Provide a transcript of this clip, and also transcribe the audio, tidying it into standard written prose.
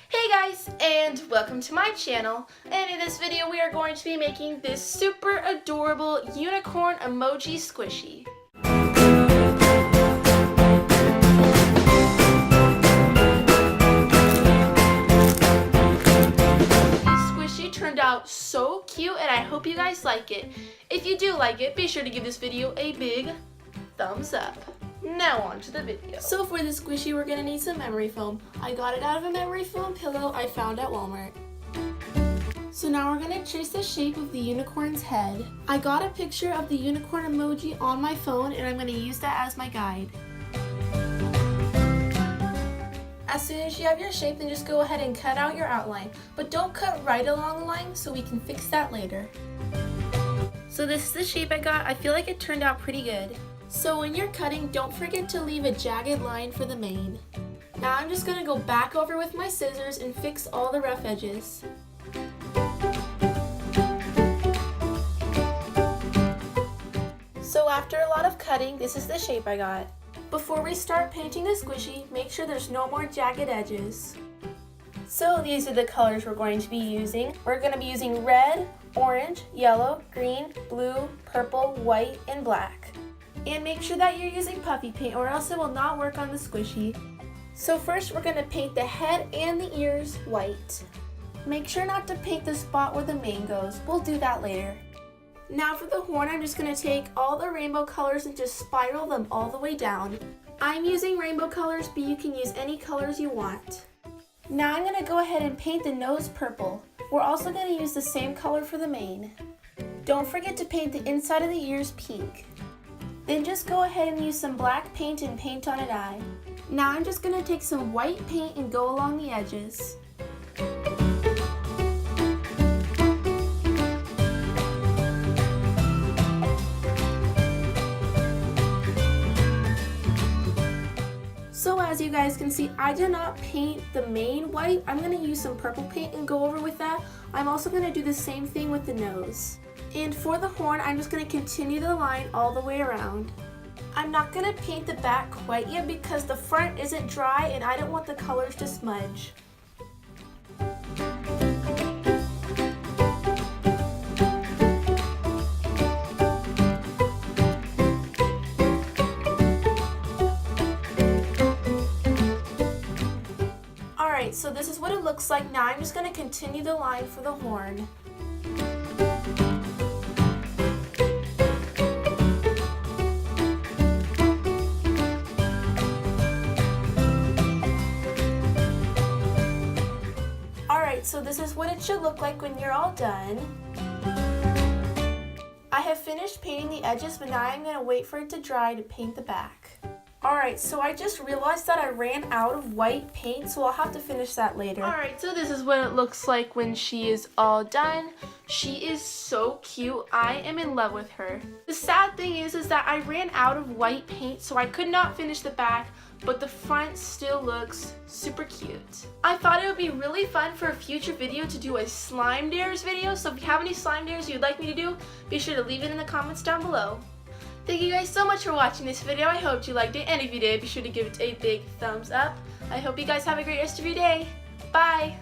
Hey guys, and welcome to my channel. And in this video we are going to be making this super adorable unicorn emoji squishy. This squishy turned out so cute and I hope you guys like it. If you do like it, be sure to give this video a big thumbs up. Now on to the video. So for this squishy, we're gonna need some memory foam. I got it out of a memory foam pillow I found at Walmart. So now we're gonna trace the shape of the unicorn's head. I got a picture of the unicorn emoji on my phone and I'm gonna use that as my guide. As soon as you have your shape, then just go ahead and cut out your outline. But don't cut right along the line so we can fix that later. So this is the shape I got. I feel like it turned out pretty good. So when you're cutting, don't forget to leave a jagged line for the mane. Now I'm just going to go back over with my scissors and fix all the rough edges. So after a lot of cutting, this is the shape I got. Before we start painting the squishy, make sure there's no more jagged edges. So these are the colors we're going to be using. We're going to be using red, orange, yellow, green, blue, purple, white, and black. And make sure that you're using puffy paint or else it will not work on the squishy. So first we're going to paint the head and the ears white. Make sure not to paint the spot where the mane goes. We'll do that later. Now for the horn, I'm just going to take all the rainbow colors and just spiral them all the way down. I'm using rainbow colors, but you can use any colors you want. Now I'm going to go ahead and paint the nose purple. We're also going to use the same color for the mane. Don't forget to paint the inside of the ears pink. Then just go ahead and use some black paint and paint on an eye. Now I'm just going to take some white paint and go along the edges. So as you guys can see, I did not paint the mane white. I'm going to use some purple paint and go over with that. I'm also going to do the same thing with the nose. And for the horn, I'm just going to continue the line all the way around. I'm not going to paint the back quite yet because the front isn't dry and I don't want the colors to smudge. Alright, so this is what it looks like. Now I'm just going to continue the line for the horn. So this is what it should look like when you're all done. I have finished painting the edges, but now I'm going to wait for it to dry to paint the back. Alright, so I just realized that I ran out of white paint, so I'll have to finish that later. Alright, so this is what it looks like when she is all done. She is so cute. I am in love with her. The sad thing is that I ran out of white paint, so I could not finish the back, but the front still looks super cute. I thought it would be really fun for a future video to do a slime dares video, so if you have any slime dares you'd like me to do, be sure to leave it in the comments down below. Thank you guys so much for watching this video. I hope you liked it, and if you did, be sure to give it a big thumbs up. I hope you guys have a great rest of your day. Bye!